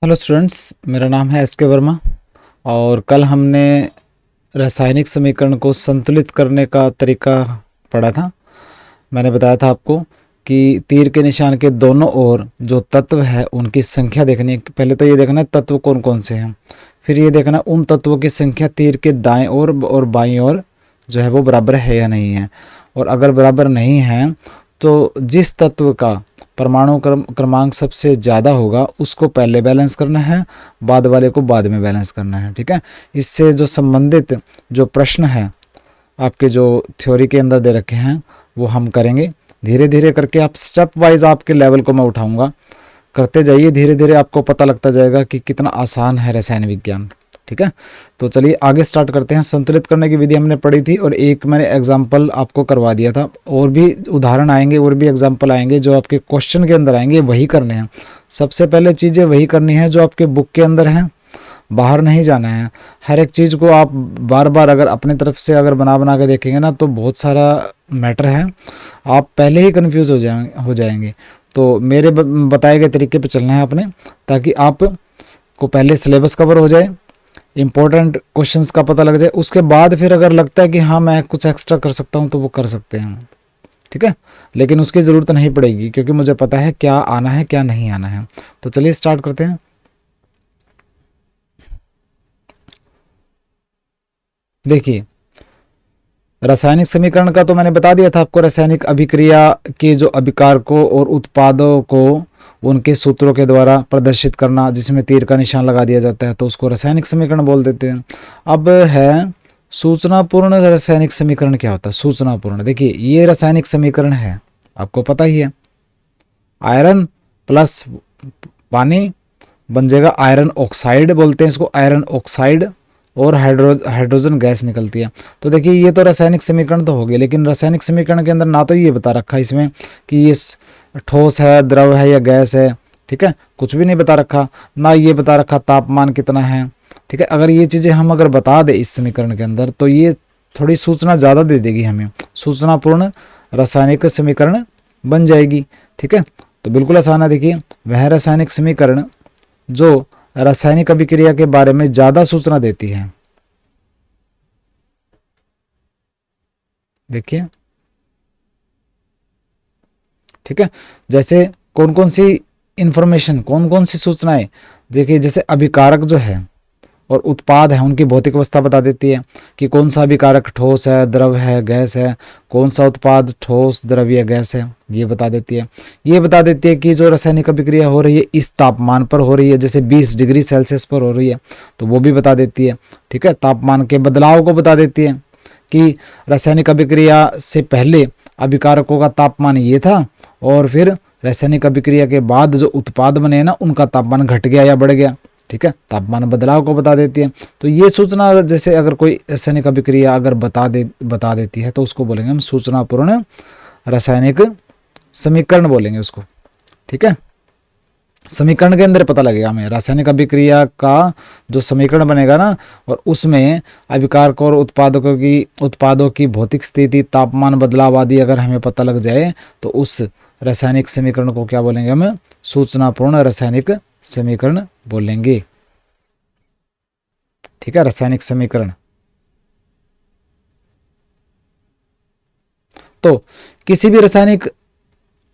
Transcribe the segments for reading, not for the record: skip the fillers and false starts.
Hello students, मेरा नाम है एस के वर्मा। और कल हमने रासायनिक समीकरण को संतुलित करने का तरीका पढ़ा था। मैंने बताया था आपको कि तीर के निशान के दोनों ओर जो तत्व है उनकी संख्या देखनी है। पहले तो ये देखना है तत्व कौन कौन से हैं, फिर ये देखना उन तत्वों की संख्या तीर के दाएं ओर और बाईं ओर जो है वो बराबर है या नहीं है। और अगर बराबर नहीं है तो जिस तत्व का परमाणु क्रमांक सबसे ज़्यादा होगा उसको पहले बैलेंस करना है, बाद वाले को बाद में बैलेंस करना है। ठीक है, इससे जो संबंधित जो प्रश्न है आपके जो थ्योरी के अंदर दे रखे हैं वो हम करेंगे। धीरे धीरे करके आप स्टेप वाइज आपके लेवल को मैं उठाऊंगा, करते जाइए। धीरे धीरे आपको पता लगता जाएगा कि कितना आसान है रसायन विज्ञान। ठीक है, तो चलिए आगे स्टार्ट करते हैं। संतुलित करने की विधि हमने पढ़ी थी और एक मैंने एग्जाम्पल आपको करवा दिया था। और भी उदाहरण आएंगे और भी एग्जाम्पल आएंगे जो आपके क्वेश्चन के अंदर आएंगे, वही करने हैं। सबसे पहले चीज़ें वही करनी है जो आपके बुक के अंदर हैं, बाहर नहीं जाना है। हर एक चीज़ को आप बार बार अगर अपने तरफ से अगर बना के देखेंगे ना तो बहुत सारा मैटर है, आप पहले ही कन्फ्यूज़ हो जाएंगे। तो मेरे बताए गए तरीके पे चलना है अपने, ताकि आप को पहले सिलेबस कवर हो जाए, इंपॉर्टेंट क्वेश्चंस का पता लग जाए। उसके बाद फिर अगर लगता है कि हाँ मैं कुछ एक्स्ट्रा कर सकता हूँ तो वो कर सकते हैं। ठीक है, लेकिन उसकी ज़रूरत नहीं पड़ेगी क्योंकि मुझे पता है क्या आना है क्या नहीं आना है। तो चलिए स्टार्ट करते हैं। देखिए, रासायनिक समीकरण का तो मैंने बता दिया था आपको। रासायनिक अभिक्रिया के जो अभिकारकों और उत्पादों को उनके सूत्रों के द्वारा प्रदर्शित करना, जिसमें तीर का निशान लगा दिया जाता है, तो उसको रासायनिक समीकरण बोल देते हैं। अब है सूचनापूर्ण रासायनिक समीकरण। क्या होता है सूचनापूर्ण? देखिए, ये रासायनिक समीकरण है, आपको पता ही है। आयरन प्लस पानी बन जाएगा आयरन ऑक्साइड, बोलते हैं इसको आयरन ऑक्साइड, और हाइड्रोजन गैस निकलती है। तो देखिए, ये तो रासायनिक समीकरण तो हो गया, लेकिन रासायनिक समीकरण के अंदर ना तो ये बता रखा है इसमें कि ये ठोस है, द्रव है या गैस है। ठीक है, कुछ भी नहीं बता रखा, ना ये बता रखा तापमान कितना है। ठीक है, अगर ये चीज़ें हम अगर बता दें इस समीकरण के अंदर तो ये थोड़ी सूचना ज़्यादा दे देगी हमें, सूचनापूर्ण रासायनिक समीकरण बन जाएगी। ठीक है, तो बिल्कुल आसान है। देखिए, वह रासायनिक समीकरण जो रासायनिक अभिक्रिया के बारे में ज़्यादा सूचना देती है। देखिए, ठीक है, जैसे कौन कौन सी इंफॉर्मेशन, कौन कौन सी सूचनाएं। देखिए, जैसे अभिकारक जो है और उत्पाद है उनकी भौतिक अवस्था बता देती है कि कौन सा अभिकारक ठोस है, द्रव है, गैस है, कौन सा उत्पाद ठोस, द्रव या गैस है, ये बता देती है। ये बता देती है कि जो रासायनिक अभिक्रिया हो रही है इस तापमान पर हो रही है, जैसे 20 डिग्री सेल्सियस पर हो रही है, तो वो भी बता देती है। ठीक है, तापमान के बदलाव को बता देती है कि रासायनिक अभिक्रिया से पहले अभिकारकों का तापमान ये था और फिर रासायनिक अभिक्रिया के बाद जो उत्पाद बने ना उनका तापमान घट गया या बढ़ गया। ठीक है, तापमान बदलाव को बता देती है। तो ये सूचना, जैसे अगर कोई रासायनिक अभिक्रिया अगर बता देती है तो उसको बोलेंगे हम सूचनापूर्ण रासायनिक समीकरण बोलेंगे उसको। ठीक है, समीकरण के अंदर पता लगेगा हमें रासायनिक अभिक्रिया का जो समीकरण बनेगा ना, और उसमें अभिकारकों और उत्पादों की भौतिक स्थिति, तापमान बदलाव आदि अगर हमें पता लग जाए तो उस रासायनिक समीकरण को क्या बोलेंगे हम? सूचनापूर्ण रासायनिक समीकरण बोलेंगे। ठीक है, रासायनिक समीकरण। तो किसी भी रासायनिक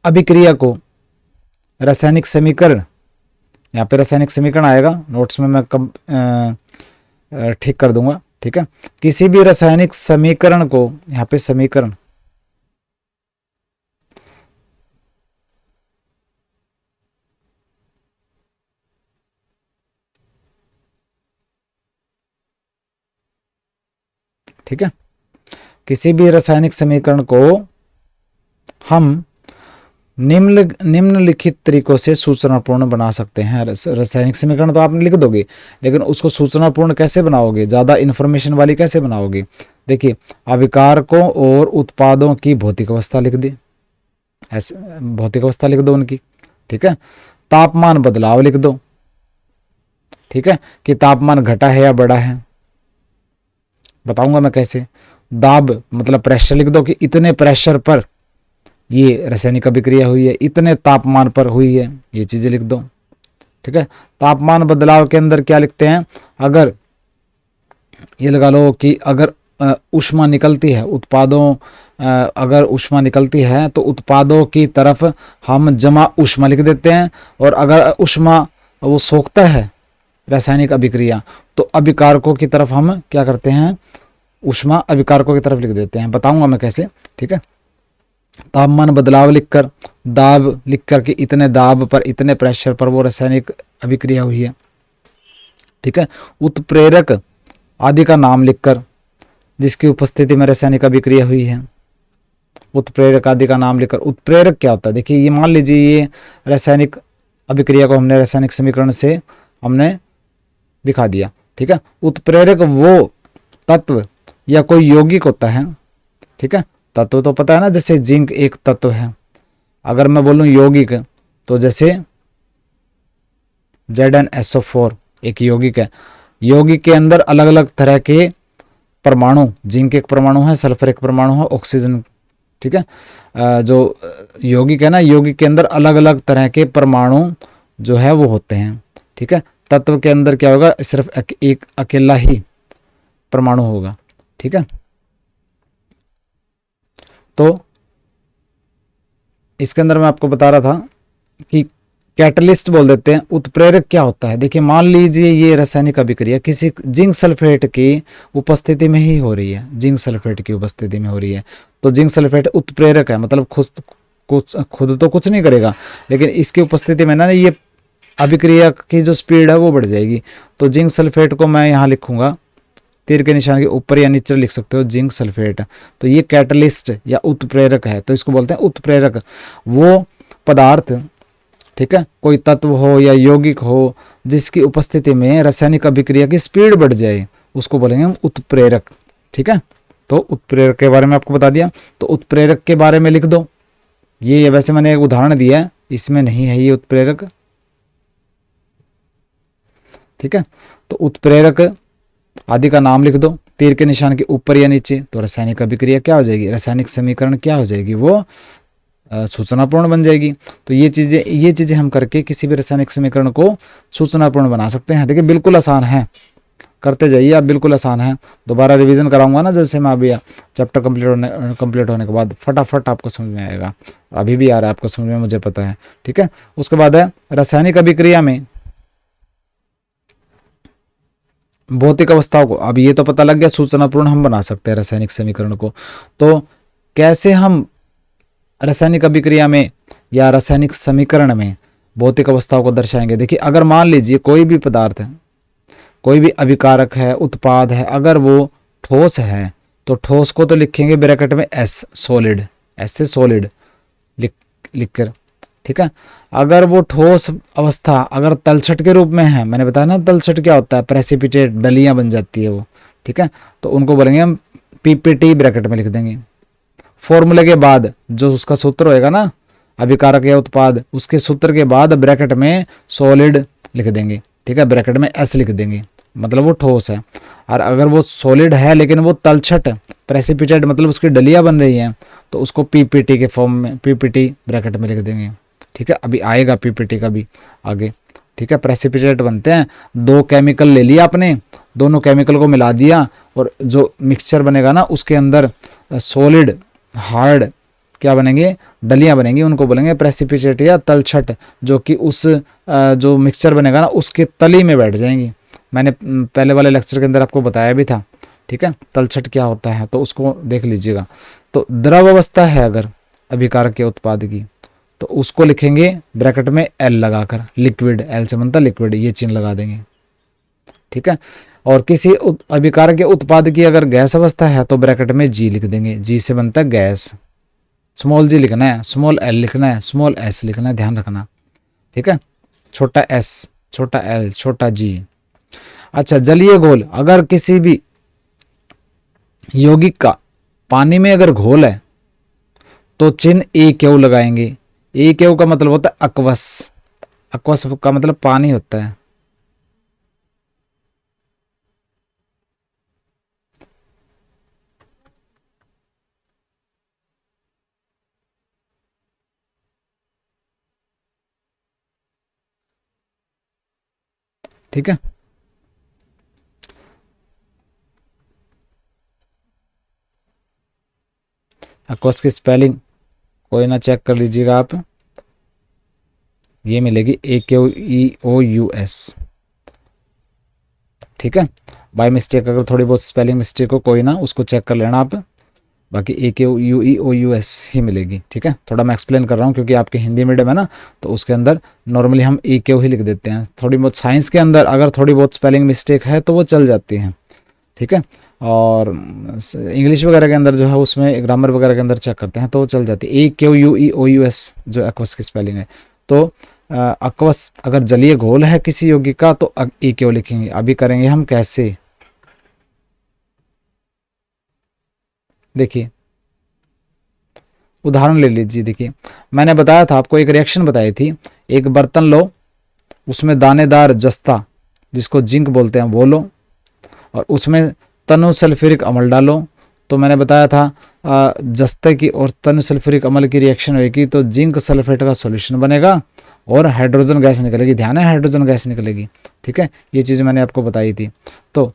अभिक्रिया को रासायनिक समीकरण, यहाँ पे रासायनिक समीकरण आएगा, नोट्स में मैं कब ठीक कर दूंगा। ठीक है, किसी भी रासायनिक समीकरण को, यहाँ पे समीकरण, ठीक है, किसी भी रासायनिक समीकरण को हम निम्नलिखित तरीकों से सूचनापूर्ण बना सकते हैं। रासायनिक समीकरण तो आपने लिख दोगे, लेकिन उसको सूचनापूर्ण कैसे बनाओगे, ज़्यादा इन्फॉर्मेशन वाली कैसे बनाओगे? देखिए, अभिकारकों और उत्पादों की भौतिक अवस्था लिख दी, ऐसे भौतिक अवस्था लिख दो उनकी। ठीक है, तापमान बदलाव लिख दो। ठीक है, कि तापमान घटा है या बढ़ा है, बताऊंगा मैं कैसे। दाब मतलब प्रेशर लिख दो कि इतने प्रेशर पर ये रासायनिक अभिक्रिया हुई है, इतने तापमान पर हुई है, ये चीज़ें लिख दो। ठीक है। तापमान बदलाव के अंदर क्या लिखते हैं, अगर ये लगा लो कि अगर ऊष्मा निकलती है उत्पादों, अगर ऊष्मा निकलती है तो उत्पादों की तरफ हम जमा ऊष्मा लिख देते हैं, और अगर ऊष्मा वो सोखता है रासायनिक अभिक्रिया तो अभिकारकों की तरफ हम क्या करते हैं, ऊष्मा अभिकारकों की तरफ लिख देते हैं। बताऊंगा मैं कैसे, ठीक है। तापमान बदलाव लिखकर, दाब लिख कर कि इतने दाब पर इतने प्रेशर पर वो रासायनिक अभिक्रिया हुई है, ठीक है। उत्प्रेरक आदि का नाम लिखकर जिसकी उपस्थिति में रासायनिक अभिक्रिया हुई है, उत्प्रेरक आदि का नाम लिखकर। उत्प्रेरक क्या होता है, देखिए ये मान लीजिए ये रासायनिक अभिक्रिया को हमने रासायनिक समीकरण से हमने दिखा दिया, ठीक है। उत्प्रेरक वो तत्व या कोई यौगिक होता है, ठीक है। तत्व तो पता है ना, जैसे जिंक एक तत्व है, अगर मैं बोलूं यौगिक तो जैसे ZnSO4 एक यौगिक है। यौगिक के अंदर अलग अलग तरह के परमाणु, जिंक एक परमाणु है, सल्फर एक परमाणु है, ऑक्सीजन, ठीक है। जो यौगिक है ना, यौगिक के अंदर अलग अलग तरह के परमाणु जो है वो होते हैं, ठीक है। तत्व के अंदर क्या होगा, सिर्फ एक अकेला ही परमाणु होगा, ठीक है। तो इसके अंदर मैं आपको बता रहा था कि कैटलिस्ट बोल देते हैं। उत्प्रेरक क्या होता है, देखिए मान लीजिए ये रासायनिक अभिक्रिया किसी जिंक सल्फेट की उपस्थिति में ही हो रही है, जिंक सल्फेट की उपस्थिति में हो रही है, तो जिंक सल्फेट उत्प्रेरक है, मतलब खुद तो कुछ नहीं करेगा, लेकिन इसकी उपस्थिति में ना ये अभिक्रिया की जो स्पीड है वो बढ़ जाएगी। तो जिंक सल्फेट को मैं यहाँ लिखूंगा, तीर के निशान के ऊपर या नीचे लिख सकते हो जिंक सल्फेट, तो ये कैटलिस्ट या उत्प्रेरक है, तो इसको बोलते हैं उत्प्रेरक। वो पदार्थ, ठीक है, कोई तत्व हो या यौगिक हो जिसकी उपस्थिति में रासायनिक अभिक्रिया की स्पीड बढ़ जाए, उसको बोलेंगे हम उत्प्रेरक, ठीक है। तो उत्प्रेरक के बारे में आपको बता दिया, तो उत्प्रेरक के बारे में लिख दो। ये वैसे मैंने एक उदाहरण दिया है, इसमें नहीं है ये उत्प्रेरक, ठीक है। तो उत्प्रेरक आदि का नाम लिख दो, तीर के निशान के ऊपर या नीचे, तो रासायनिक अभिक्रिया क्या हो जाएगी, रासायनिक समीकरण क्या हो जाएगी, वो सूचनापूर्ण बन जाएगी। तो ये चीजें हम करके किसी भी रासायनिक समीकरण को सूचनापूर्ण बना सकते हैं। देखिए बिल्कुल आसान है, करते जाइए आप, बिल्कुल आसान है। दोबारा रिवीजन कराऊंगा ना जैसे मैं अभी, चैप्टर कंप्लीट होने के बाद फटाफट आपको समझ में आएगा, अभी भी आ रहा है आपको समझ में, मुझे पता है, ठीक है। उसके बाद है रासायनिक अभिक्रिया में भौतिक अवस्थाओं को, अब ये तो पता लग गया सूचनापूर्ण हम बना सकते हैं रासायनिक समीकरण को। तो कैसे हम रासायनिक अभिक्रिया में या रासायनिक समीकरण में भौतिक अवस्थाओं को दर्शाएंगे, देखिए अगर मान लीजिए कोई भी पदार्थ है, कोई भी अभिकारक है, उत्पाद है, अगर वो ठोस है तो ठोस को तो लिखेंगे ब्रैकेट में S सॉलिड, S से सॉलिड लिख कर, ठीक है। अगर वो ठोस अवस्था अगर तलछट के रूप में है, मैंने बताया ना तलछट क्या होता है, प्रेसिपिटेट, डलियां बन जाती है वो, ठीक है। तो उनको बोलेंगे हम PPT ब्रैकेट में लिख देंगे। फॉर्मूले के बाद जो उसका सूत्र होएगा ना, अभिकारक या उत्पाद, उसके सूत्र के बाद ब्रैकेट में सॉलिड लिख देंगे, ठीक है, ब्रैकेट में S लिख देंगे, मतलब वो ठोस है। और अगर वो सॉलिड है लेकिन वो तलछट, प्रेसिपिटेट मतलब उसकी डलियां बन रही हैं, तो उसको PPT के फॉर्म में, PPT ब्रैकेट में लिख देंगे, ठीक है। अभी आएगा PPT का भी आगे, ठीक है। प्रेसिपिटेट बनते हैं, दो केमिकल ले लिया आपने, दोनों केमिकल को मिला दिया, और जो मिक्सचर बनेगा ना उसके अंदर सॉलिड हार्ड क्या बनेंगे, डलियां बनेंगी, उनको बोलेंगे प्रेसिपिटेट या तलछट, जो कि उस जो मिक्सचर बनेगा ना उसके तली में बैठ जाएंगी। मैंने पहले वाले लेक्चर के अंदर आपको बताया भी था, ठीक है, तलछट क्या होता है, तो उसको देख लीजिएगा। तो द्रव अवस्था है अगर अभिकारक के उत्पाद की, तो उसको लिखेंगे ब्रैकेट में L लगाकर, लिक्विड, L से बनता लिक्विड, ये चिन्ह लगा देंगे, ठीक है। और किसी अभिकारक के उत्पाद की अगर गैस अवस्था है तो ब्रैकेट में G लिख देंगे, G से बनता है गैस, स्मॉल g लिखना है, स्मॉल l लिखना है, स्मॉल s लिखना है, ध्यान रखना, ठीक है। छोटा s, छोटा l, छोटा g। अच्छा, जलीय घोल, अगर किसी भी यौगिक का पानी में अगर घोल है तो चिन्ह AQ लगाएंगे। AQ का मतलब होता है अक्वस, अक्वस का मतलब पानी होता है, ठीक है। एक्वस की स्पेलिंग कोई ना चेक कर लीजिएगा आप, ये मिलेगी AQUOUS, ठीक है। बाय मिस्टेक अगर थोड़ी बहुत स्पेलिंग मिस्टेक हो कोई ना, उसको चेक कर लेना आप, बाकी AQUEOUS ही मिलेगी, ठीक है। थोड़ा मैं एक्सप्लेन कर रहा हूँ क्योंकि आपके हिंदी मीडियम है ना, तो उसके अंदर नॉर्मली हम EQ ही लिख देते हैं। थोड़ी बहुत साइंस के अंदर अगर थोड़ी बहुत स्पेलिंग मिस्टेक है तो वो चल जाती हैं, ठीक है। और इंग्लिश वगैरह के अंदर जो है उसमें ग्रामर वगैरह के अंदर चेक करते हैं तो वो चल जाती है, AQUEOUS जो एक्वस की स्पेलिंग है। तो अक्वस अगर जलीय घोल है किसी यौगिक का तो EQ लिखेंगे। अभी करेंगे हम कैसे, देखिए उदाहरण ले लीजिए। देखिए मैंने बताया था आपको, एक रिएक्शन बताई थी, एक बर्तन लो, उसमें दानेदार जस्ता जिसको जिंक बोलते हैं वो लो, और उसमें तनु सल्फ्यूरिक अम्ल डालो। तो मैंने बताया था जस्ते की और तनु सल्फ्यूरिक अम्ल की रिएक्शन होगी तो जिंक सल्फेट का सॉल्यूशन बनेगा और हाइड्रोजन गैस निकलेगी। ध्यान है, हाइड्रोजन गैस निकलेगी, ठीक है। ये चीज़ मैंने आपको बताई थी। तो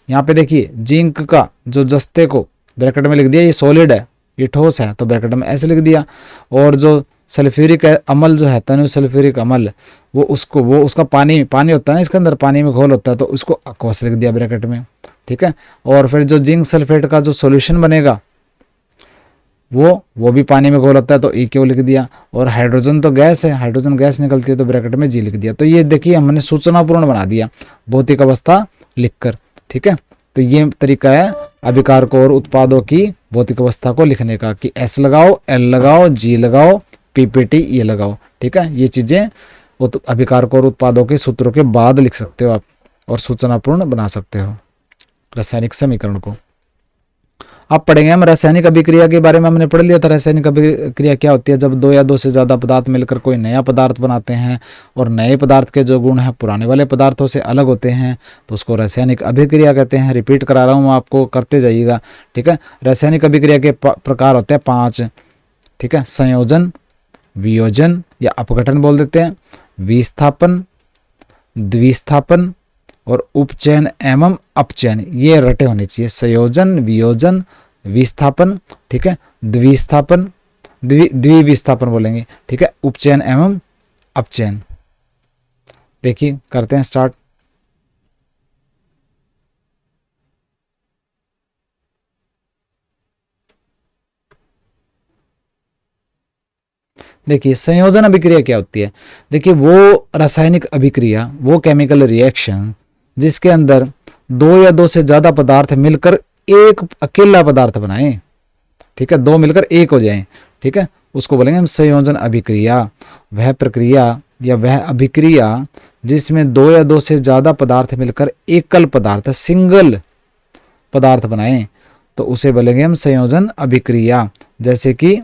यहाँ पे देखिए जिंक का जो जस्ते को ब्रैकेट में लिख दिया, ये सॉलिड है, ये ठोस है, तो ब्रैकेट में ऐसे लिख दिया। और जो सल्फ्यूरिक अम्ल जो है, तनु सल्फ्यूरिक अम्ल, वो उसका पानी होता है ना इसके अंदर, पानी में घोल होता है, तो उसको अक्वस लिख दिया ब्रैकेट में, ठीक है। और फिर जो जिंक सल्फेट का जो सॉल्यूशन बनेगा वो भी पानी में घोल होता है, तो EQ लिख दिया। और हाइड्रोजन तो गैस है, हाइड्रोजन गैस निकलती है, तो ब्रैकेट में G लिख दिया। तो ये देखिए हमने सूचनापूर्ण बना दिया भौतिक अवस्था लिखकर, ठीक है। तो ये तरीका है अभिकारकों और उत्पादों की भौतिक अवस्था को लिखने का, कि S लगाओ, L लगाओ, G लगाओ, PPT ये लगाओ, ठीक है। ये चीज़ें अभिकारकों और उत्पादों के सूत्रों के बाद लिख सकते हो आप, और सूचनापूर्ण बना सकते हो रासायनिक समीकरण को। अब पढ़ेंगे हम रासायनिक अभिक्रिया के बारे में। हमने पढ़ लिया था रासायनिक अभिक्रिया क्या होती है, जब दो या दो से ज़्यादा पदार्थ मिलकर कोई नया पदार्थ बनाते हैं और नए पदार्थ के जो गुण हैं पुराने वाले पदार्थों से अलग होते हैं, तो उसको रासायनिक अभिक्रिया कहते हैं। रिपीट करा रहा हूँ, आपको करते जाइएगा, ठीक है। रासायनिक अभिक्रिया के प्रकार होते हैं 5, ठीक है। संयोजन, वियोजन या अपघटन बोल देते हैं, विस्थापन, द्विस्थापन और उपचयन एवं अपचयन, ये रटे होने चाहिए। संयोजन, वियोजन, विस्थापन, ठीक है, द्विस्थापन, द्विविस्थापन बोलेंगे, ठीक है, उपचयन एवं अपचयन। देखिए करते हैं स्टार्ट। देखिए संयोजन अभिक्रिया क्या होती है। देखिए वो रासायनिक अभिक्रिया, वो केमिकल रिएक्शन जिसके अंदर दो या दो से ज्यादा पदार्थ मिलकर एक अकेला पदार्थ बनाए, ठीक है, दो मिलकर एक हो जाए, ठीक है, उसको बोलेंगे हम संयोजन अभिक्रिया। वह प्रक्रिया या वह अभिक्रिया जिसमें दो या दो से ज्यादा पदार्थ मिलकर एकल पदार्थ, सिंगल पदार्थ बनाए, तो उसे बोलेंगे हम संयोजन अभिक्रिया। जैसे कि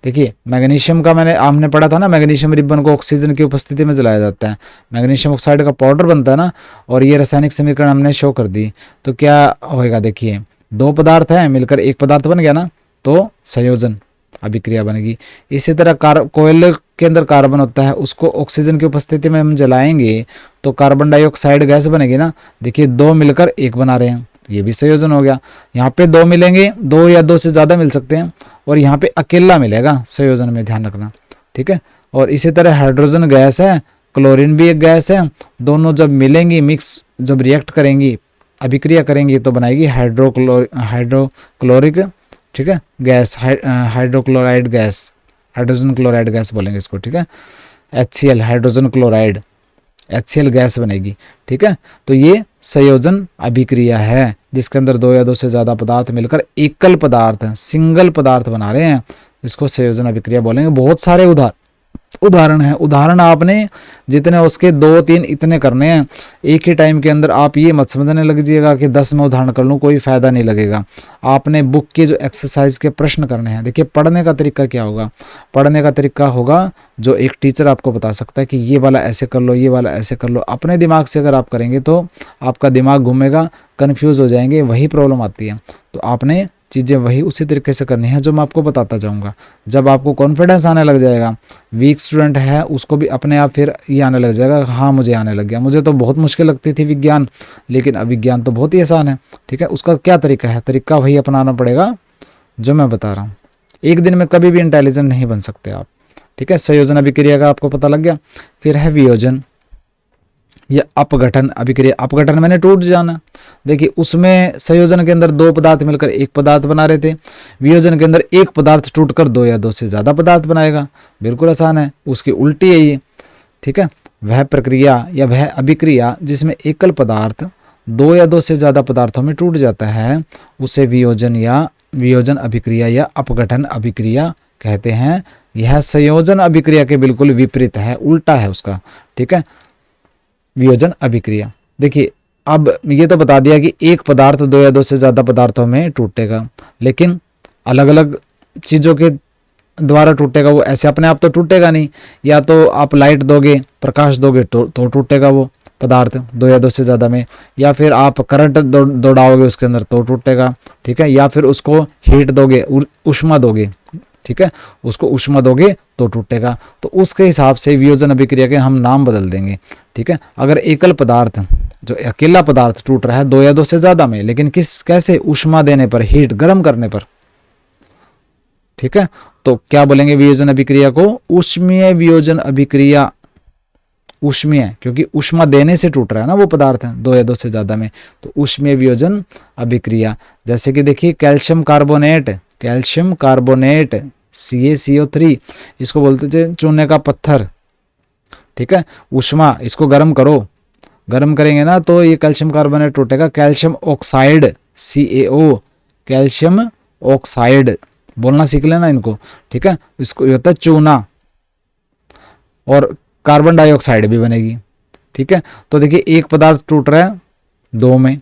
देखिए मैग्नीशियम का हमने पढ़ा था ना, मैग्नीशियम रिबन को ऑक्सीजन की उपस्थिति में जलाया जाता है, मैग्नीशियम ऑक्साइड का पाउडर बनता है ना, और ये रासायनिक समीकरण हमने शो कर दी। तो क्या होएगा, देखिए दो पदार्थ हैं मिलकर एक पदार्थ बन गया ना, तो संयोजन अभिक्रिया बनेगी। इसी तरह कोयले के अंदर कार्बन होता है, उसको ऑक्सीजन की उपस्थिति में हम जलाएंगे तो कार्बन डाइऑक्साइड गैस बनेगी ना। देखिए दो मिलकर एक बना रहे हैं, ये भी संयोजन हो गया। यहाँ पे दो मिलेंगे, दो या दो से ज्यादा मिल सकते हैं, और यहाँ पे अकेला मिलेगा संयोजन में, ध्यान रखना, ठीक है। और इसी तरह हाइड्रोजन गैस है, क्लोरीन भी एक गैस है, दोनों जब मिलेंगी, मिक्स जब रिएक्ट करेंगी, अभिक्रिया करेंगी, तो बनाएगी हाइड्रोक्लोरिक, ठीक है, gas, hydrochloride gas, hydrogen chloride gas बोलेंगे इसको, ठीक है। HCl hydrogen chloride, HCl gas बनेगी, ठीक है। तो ये संयोजन अभिक्रिया है जिसके अंदर दो या दो से ज्यादा पदार्थ मिलकर एकल पदार्थ, सिंगल पदार्थ बना रहे हैं, इसको संयोजन अभिक्रिया बोलेंगे। बहुत सारे उदाहरण है। उदाहरण आपने जितने उसके 2-3 इतने करने हैं एक ही टाइम के अंदर। आप ये मत समझने लग जाइएगा कि 10 में उदाहरण कर लूँ, कोई फायदा नहीं लगेगा। आपने बुक के जो एक्सरसाइज के प्रश्न करने हैं। देखिए पढ़ने का तरीका क्या होगा, पढ़ने का तरीका होगा जो एक टीचर आपको बता सकता है कि ये वाला ऐसे कर लो, ये वाला ऐसे कर लो। अपने दिमाग से अगर आप करेंगे तो आपका दिमाग घूमेगा, कन्फ्यूज हो जाएंगे, वही प्रॉब्लम आती है। तो आपने चीज़ें वही उसी तरीके से करनी है जो मैं आपको बताता जाऊंगा। जब आपको कॉन्फिडेंस आने लग जाएगा, वीक स्टूडेंट है उसको भी अपने आप फिर ये आने लग जाएगा, हाँ मुझे आने लग गया, मुझे तो बहुत मुश्किल लगती थी विज्ञान, लेकिन अब विज्ञान तो बहुत ही आसान है। ठीक है, उसका क्या तरीका है, तरीका वही अपनाना पड़ेगा जो मैं बता रहा हूँ। एक दिन में कभी भी इंटेलिजेंट नहीं बन सकते आप। ठीक है, संयोजन अभिक्रिया का आपको पता लग गया। फिर है वियोजन या अपघटन अभिक्रिया। अपघटन मैंने टूट जाना। देखिए उसमें संयोजन के अंदर दो पदार्थ मिलकर एक पदार्थ बना रहे थे, वियोजन के अंदर एक पदार्थ टूटकर दो या दो से ज्यादा पदार्थ बनाएगा। बिल्कुल आसान है, उसकी उल्टी है ये। ठीक है, वह प्रक्रिया या वह अभिक्रिया जिसमें एकल पदार्थ दो या दो से ज्यादा पदार्थों में टूट जाता है उसे वियोजन अभिक्रिया या अपघटन अभिक्रिया कहते हैं। यह संयोजन अभिक्रिया के बिल्कुल विपरीत है, उल्टा है उसका। ठीक है, वियोजन अभिक्रिया। देखिए अब ये तो बता दिया कि एक पदार्थ दो या दो से ज्यादा पदार्थों में टूटेगा, लेकिन अलग अलग चीजों के द्वारा टूटेगा वो, ऐसे अपने आप तो टूटेगा नहीं। या तो आप लाइट दोगे, प्रकाश दोगे तो टूटेगा वो पदार्थ दो या दो से ज़्यादा में, या फिर आप करंट दौड़ाओगे उसके अंदर तो टूटेगा। ठीक है, या फिर उसको हीट दोगे, ऊष्मा दोगे। ठीक है, उसको ऊष्मा दोगे तो टूटेगा। तो उसके हिसाब से वियोजन अभिक्रिया के हम नाम बदल देंगे। ठीक है, अगर एकल पदार्थ जो अकेला पदार्थ टूट रहा है दो या दो से ज्यादा में, लेकिन कैसे, ऊष्मा देने पर, हीट गर्म करने पर। ठीक है, तो क्या बोलेंगे वियोजन अभिक्रिया को, ऊष्मीय वियोजन अभिक्रिया। ऊष्मीय क्योंकि ऊष्मा देने से टूट रहा है ना वो पदार्थ है दो या दो से ज्यादा में, तो ऊष्मीय वियोजन अभिक्रिया। जैसे कि देखिए कैल्शियम कार्बोनेट CaCO3, इसको बोलते थे चूने का पत्थर। ठीक है, ऊष्मा, इसको गर्म करो, गर्म करेंगे ना तो ये कैल्शियम कार्बोनेट टूटेगा। Calcium oxide CaO, calcium oxide बोलना सीख लेना इनको। ठीक है, इसको होता है चूना, और कार्बन डाइऑक्साइड भी बनेगी। ठीक है, तो देखिए एक पदार्थ टूट रहा है दो में,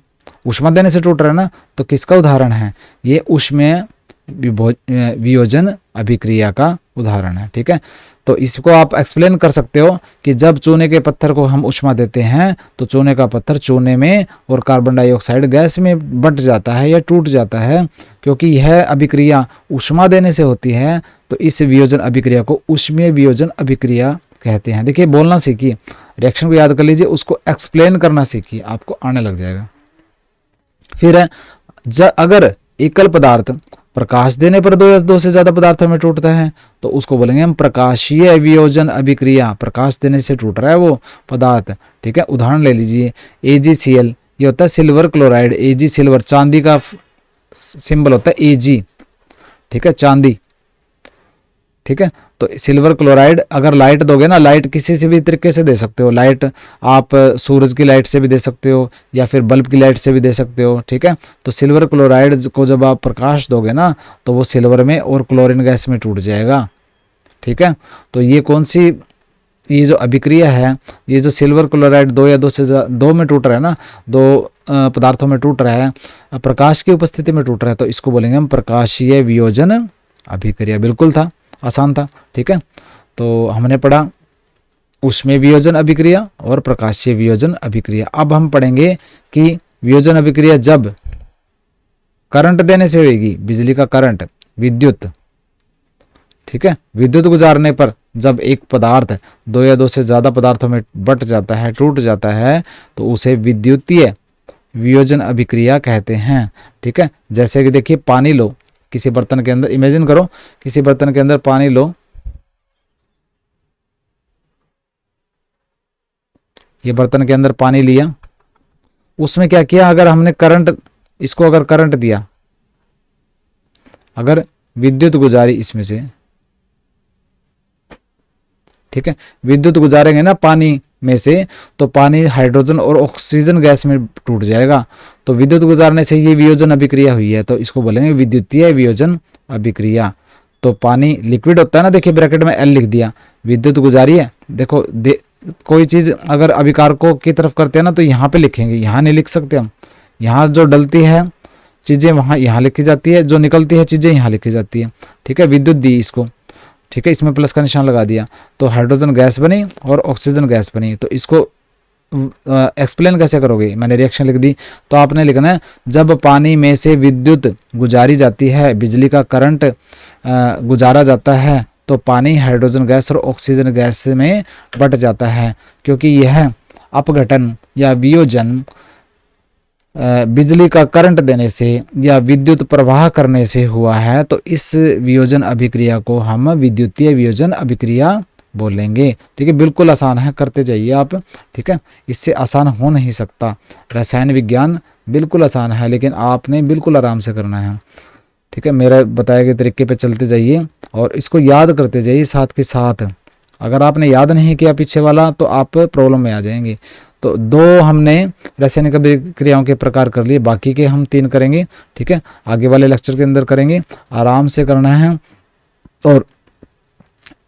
ऊष्मा देने से टूट रहा है ना, तो किसका उदाहरण है ये, ऊष्मीय वियोजन अभिक्रिया का उदाहरण है। ठीक है, तो इसको आप एक्सप्लेन कर सकते हो कि जब चूने के पत्थर को हम ऊष्मा देते हैं तो चूने का पत्थर चूने में और कार्बन डाइऑक्साइड गैस में बंट जाता है या टूट जाता है, क्योंकि यह अभिक्रिया ऊष्मा देने से होती है। तो इस वियोजन अभिक्रिया को ऊष्मीय वियोजन अभिक्रिया कहते हैं। देखिए बोलना सीखिए, रिएक्शन को याद कर लीजिए, उसको एक्सप्लेन करना सीखिए, आपको आने लग जाएगा। फिर अगर एकल पदार्थ प्रकाश देने पर दो या दो से ज्यादा पदार्थों में टूटता है तो उसको बोलेंगे हम प्रकाशीय वियोजन अभिक्रिया। प्रकाश देने से टूट रहा है वो पदार्थ। ठीक है, उदाहरण ले लीजिए AgCl, ये होता है सिल्वर क्लोराइड। Ag सिल्वर, चांदी का सिंबल होता है Ag। ठीक है, चांदी। ठीक है, तो सिल्वर क्लोराइड अगर लाइट दोगे ना, लाइट किसी से भी तरीके से दे सकते हो, लाइट आप सूरज की लाइट से भी दे सकते हो या फिर बल्ब की लाइट से भी दे सकते हो। ठीक है, तो सिल्वर क्लोराइड को जब आप प्रकाश दोगे ना तो वो सिल्वर में और क्लोरीन गैस में टूट जाएगा। ठीक है, तो ये कौन सी, ये जो अभिक्रिया है, ये जो सिल्वर क्लोराइड दो या दो से दो में टूट रहा है ना, दो पदार्थों में टूट रहा है, प्रकाश की उपस्थिति में टूट रहा है, तो इसको बोलेंगे हम प्रकाशीय वियोजन अभिक्रिया। बिल्कुल था, आसान था। ठीक है, तो हमने पढ़ा ऊष्मीय वियोजन अभिक्रिया और प्रकाशीय वियोजन अभिक्रिया। अब हम पढ़ेंगे कि वियोजन अभिक्रिया जब करंट देने से होगी, बिजली का करंट, विद्युत। ठीक है, विद्युत गुजारने पर जब एक पदार्थ दो या दो से ज्यादा पदार्थों में बट जाता है, टूट जाता है, तो उसे विद्युतीय वियोजन अभिक्रिया कहते हैं। ठीक है, जैसे कि देखिए पानी लो, किसी बर्तन के अंदर, इमेजिन करो किसी बर्तन के अंदर पानी लो, ये बर्तन के अंदर पानी लिया, उसमें क्या किया, अगर हमने करंट, इसको अगर करंट दिया, अगर विद्युत गुजारी इसमें से, ठीक है, विद्युत गुजारेंगे ना पानी में से, तो पानी हाइड्रोजन और ऑक्सीजन गैस में टूट जाएगा। तो विद्युत गुजारने से ये वियोजन अभिक्रिया हुई है, तो इसको बोलेंगे विद्युतीय वियोजन अभिक्रिया। तो पानी लिक्विड होता है ना, देखिए ब्रैकेट में L लिख दिया, विद्युत गुजारी है। देखो कोई चीज अगर अभिकारकों की तरफ करते हैं ना तो यहाँ पे लिखेंगे, यहाँ नहीं लिख सकते हम। यहाँ जो डलती है चीजें वहाँ यहाँ लिखी जाती है, जो निकलती है चीजें यहाँ लिखी जाती है। ठीक है, विद्युत दी इसको, ठीक है, इसमें प्लस का निशान लगा दिया, तो हाइड्रोजन गैस बनी और ऑक्सीजन गैस बनी। तो इसको एक्सप्लेन कैसे करोगे, मैंने रिएक्शन लिख दी, तो आपने लिखना है जब पानी में से विद्युत गुजारी जाती है, बिजली का करंट गुजारा जाता है, तो पानी हाइड्रोजन गैस और ऑक्सीजन गैस में बट जाता है। क्योंकि यह अपघटन या वियोजन बिजली का करंट देने से या विद्युत प्रवाह करने से हुआ है, तो इस वियोजन अभिक्रिया को हम विद्युतीय वियोजन अभिक्रिया बोलेंगे। ठीक है, बिल्कुल आसान है, करते जाइए आप। ठीक है, इससे आसान हो नहीं सकता। रसायन विज्ञान बिल्कुल आसान है, लेकिन आपने बिल्कुल आराम से करना है। ठीक है, मेरा बताए गए तरीके पे चलते जाइए और इसको याद करते जाइए साथ के साथ। अगर आपने याद नहीं किया पीछे वाला तो आप प्रॉब्लम में आ जाएंगे। तो 2 हमने रासायनिक अभिक्रियाओं के प्रकार कर लिए, बाकी के हम 3 करेंगे। ठीक है, आगे वाले लेक्चर के अंदर करेंगे, आराम से करना है। और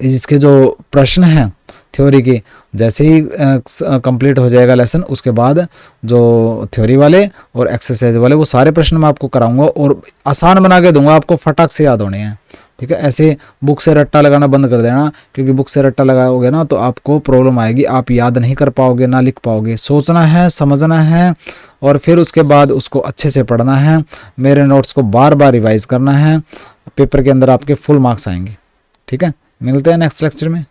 इसके जो प्रश्न हैं थ्योरी के, जैसे ही कंप्लीट हो जाएगा लेसन, उसके बाद जो थ्योरी वाले और एक्सरसाइज वाले वो सारे प्रश्न मैं आपको कराऊंगा और आसान बना के दूंगा, आपको फटाक से याद होने हैं। ठीक है, ऐसे बुक से रट्टा लगाना बंद कर देना, क्योंकि बुक से रट्टा लगाओगे ना तो आपको प्रॉब्लम आएगी, आप याद नहीं कर पाओगे, ना लिख पाओगे। सोचना है, समझना है और फिर उसके बाद उसको अच्छे से पढ़ना है। मेरे नोट्स को बार बार रिवाइज करना है, पेपर के अंदर आपके फुल मार्क्स आएंगे। ठीक है, मिलते हैं नेक्स्ट लेक्चर में।